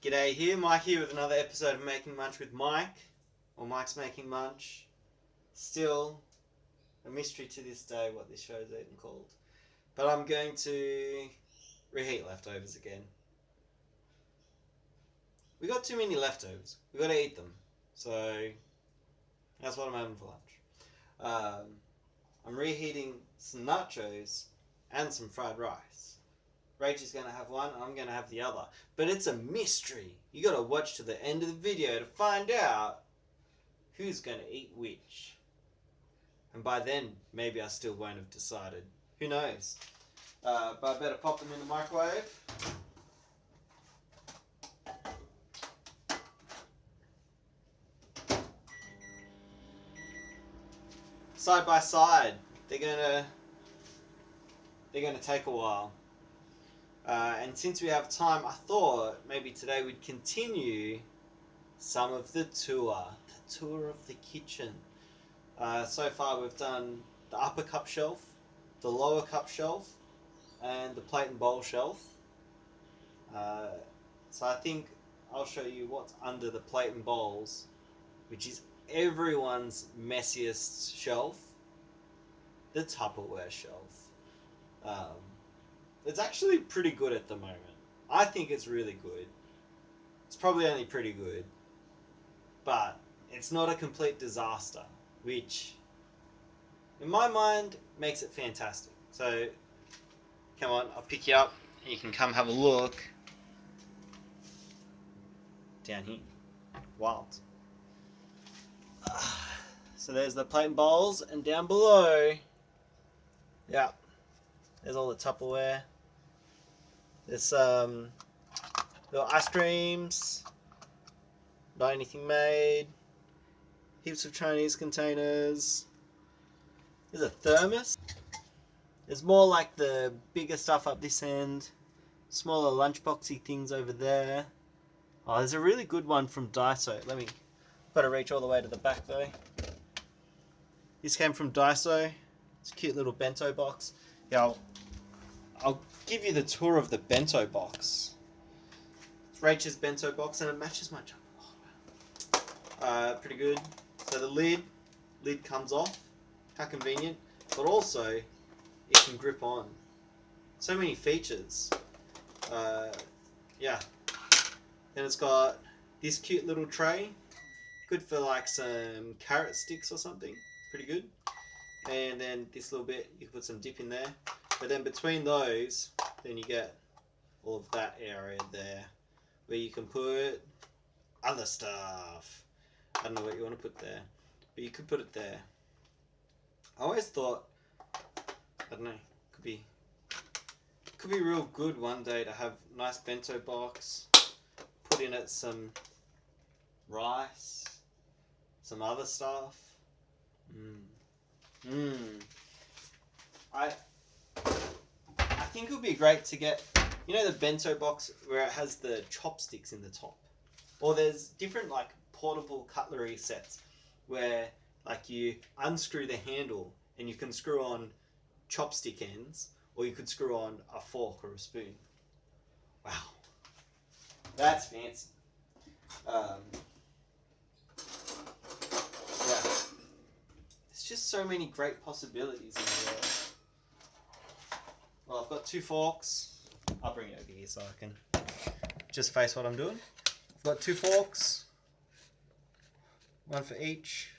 G'day here, Mike here with another episode of Making Munch with Mike, or Mike's Making Munch. Still a mystery to this day what this show is even called. But I'm going to reheat leftovers again. We got too many leftovers. We got to eat them. So that's what I'm having for lunch. I'm reheating some nachos and some fried rice. Rachel's going to have one, I'm going to have the other. But it's a mystery. You got to watch to the end of the video to find out who's going to eat which. And by then, maybe I still won't have decided. Who knows? But I better pop them in the microwave. Side by side, they're gonna take a while. And since we have time, I thought maybe today we'd continue some of the tour of the kitchen. So far we've done the upper cup shelf, the lower cup shelf, and the plate and bowl shelf. So I think I'll show you what's under the plate and bowls, which is everyone's messiest shelf, the Tupperware shelf. It's actually pretty good at the moment. I think it's really good. It's probably only pretty good, but it's not a complete disaster, which in my mind makes it fantastic. So come on, I'll pick you up and you can come have a look down here. Wild. So there's the plate and bowls, and down below, yeah, there's all the Tupperware. There's little ice creams, not anything made, heaps of Chinese containers. There's a thermos. There's more like the bigger stuff up this end, smaller lunchboxy things over there. Oh, there's a really good one from Daiso. Gotta reach all the way to the back though. This came from Daiso. It's a cute little bento box. Yeah, I'll give you the tour of the bento box. It's Rachel's bento box and it matches my jumper. Oh, wow. Pretty good. So the lid comes off. How convenient. But also, it can grip on. So many features. Yeah. Then it's got this cute little tray. Good for like some carrot sticks or something. Pretty good. And then this little bit, you can put some dip in there. But then between those, then you get all of that area there where you can put other stuff. I don't know what you want to put there, but you could put it there. I always thought, I don't know, could be real good one day to have a nice bento box, put in it some rice, some other stuff. I think it would be great to get, you know, the bento box where it has the chopsticks in the top, or there's different like portable cutlery sets where like you unscrew the handle and you can screw on chopstick ends, or you could screw on a fork or a spoon. Wow, that's fancy. Yeah, there's just so many great possibilities in the world. Well, I've got 2 forks. I'll bring it over here so I can just face what I'm doing. I've got 2 forks, one for each.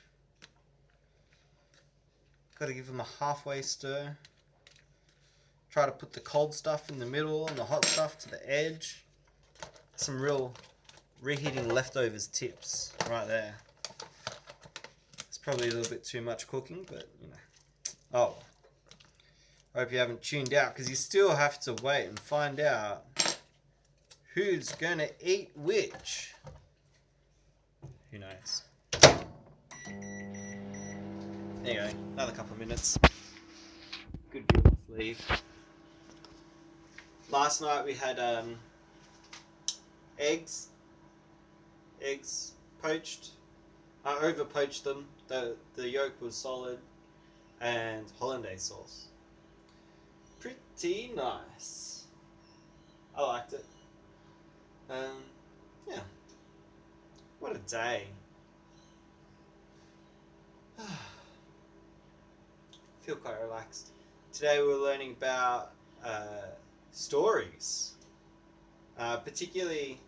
Got to give them a halfway stir. Try to put the cold stuff in the middle and the hot stuff to the edge. Some real reheating leftovers tips right there. It's probably a little bit too much cooking, but you know. Oh. I hope you haven't tuned out, because you still have to wait and find out who's going to eat which. Who knows? There you go, another couple of minutes. Good view of the sleeve. Last night we had eggs poached. I over poached them. The yolk was solid, and hollandaise sauce. Pretty nice. I liked it. What a day. Feel quite relaxed. Today we're learning about stories. Particularly,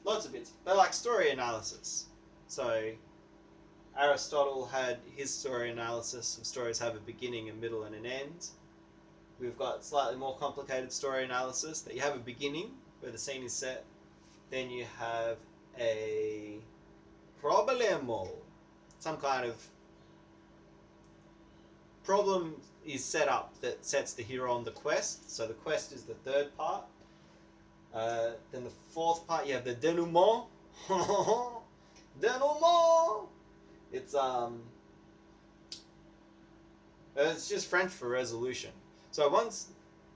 lots of bits, but like story analysis. So Aristotle had his story analysis of stories have a beginning, a middle, and an end. We've got slightly more complicated story analysis that you have a beginning where the scene is set, then you have a problemo, some kind of problem is set up that sets the hero on the quest. So the quest is the third part. Then the fourth part, you have the denouement. Denouement. It's just French for resolution. So once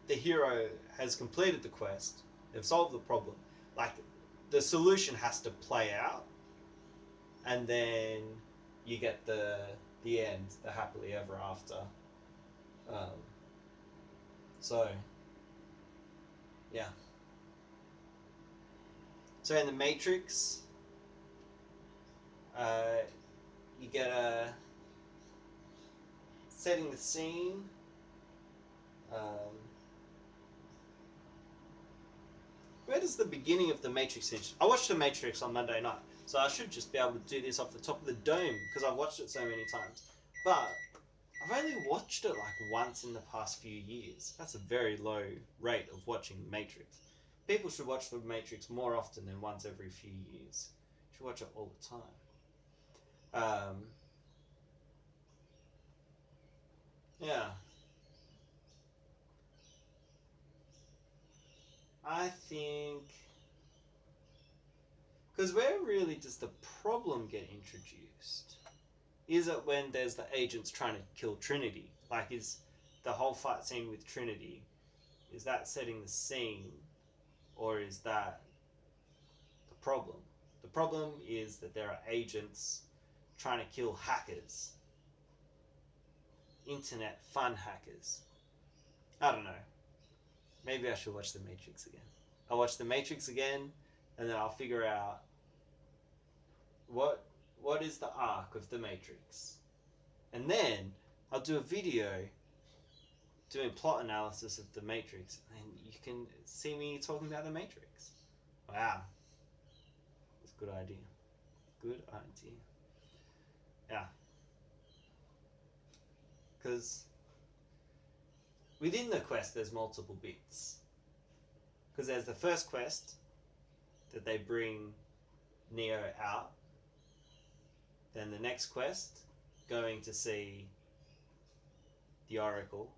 the hero has completed the quest, they've solved the problem. Like the solution has to play out, and then you get the end, the happily ever after. So yeah. So in the Matrix, you get a setting the scene. Where does the beginning of the Matrix finish? I watched the Matrix on Monday night, so I should just be able to do this off the top of the dome because I've watched it so many times. But I've only watched it like once in the past few years. That's a very low rate of watching the Matrix. People should watch the Matrix more often than once every few years. You should watch it all the time. Yeah. I think... Because where really does the problem get introduced? Is it when there's the agents trying to kill Trinity? Like, is the whole fight scene with Trinity, is that setting the scene, or is that the problem? The problem is that there are agents trying to kill hackers. Internet fun hackers. I don't know. Maybe I should watch The Matrix again. I'll watch The Matrix again, and then I'll figure out what is the arc of The Matrix. And then I'll do a video doing plot analysis of The Matrix, and you can see me talking about The Matrix. Wow. That's a good idea. Good idea. Yeah. Because within the quest there's multiple bits. Because there's the first quest that they bring Neo out. Then the next quest, going to see the Oracle.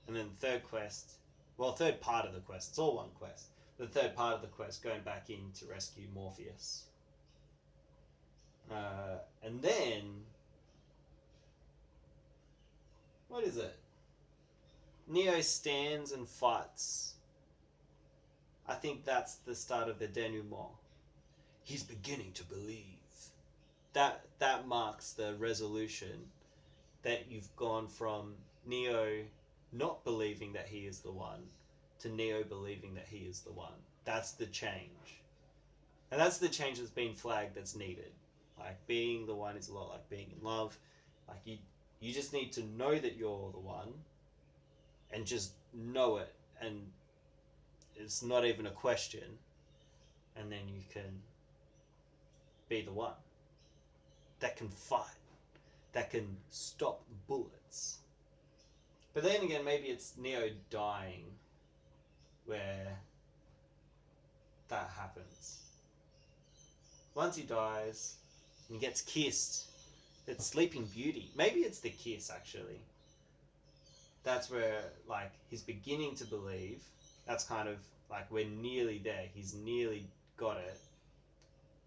And then the third quest, well, third part of the quest, it's all one quest. The third part of the quest, going back in to rescue Morpheus. And then, what is it? Neo stands and fights. I think that's the start of the denouement. He's beginning to believe. That marks the resolution that you've gone from Neo not believing that he is the one to Neo believing that he is the one. That's the change. And that's the change that's been flagged that's needed. Like, being the one is a lot like being in love. Like, you just need to know that you're the one and just know it, and it's not even a question, and then you can be the one that can fight, that can stop bullets. But then again, maybe it's Neo dying where that happens. Once he dies and he gets kissed, it's Sleeping Beauty. Maybe it's the kiss, actually. That's where, like, he's beginning to believe. That's kind of like, we're nearly there. He's nearly got it.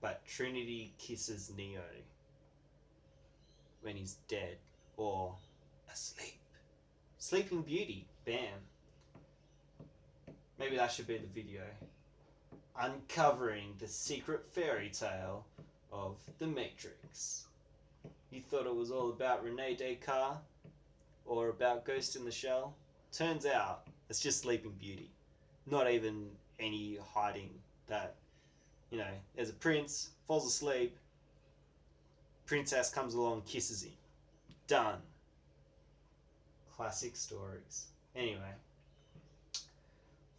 But Trinity kisses Neo when he's dead or asleep. Sleeping Beauty. Bam. Maybe that should be the video. Uncovering the secret fairy tale of The Matrix. You thought it was all about Rene Descartes or about Ghost in the Shell? Turns out it's just Sleeping Beauty. Not even any hiding that You know, there's a prince, falls asleep, princess comes along, kisses him. Done. Classic stories. Anyway,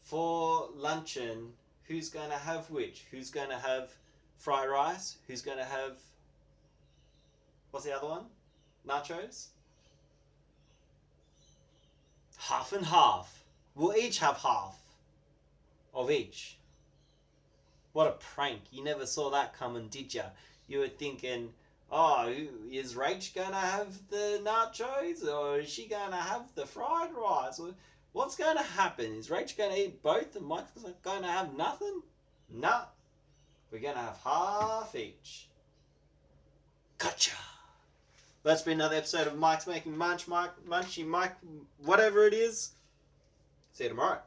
for luncheon, who's going to have which? Who's going to have fried rice? Who's going to have, what's the other one? Nachos? Half and half. We'll each have half of each. What a prank. You never saw that coming, did ya? You were thinking, oh, is Rach going to have the nachos? Or is she going to have the fried rice? Or what's going to happen? Is Rach going to eat both and Mike's going to have nothing? No. We're going to have half each. Gotcha. That's been another episode of Mike's Making Munch, Munchy Mike, whatever it is. See you tomorrow.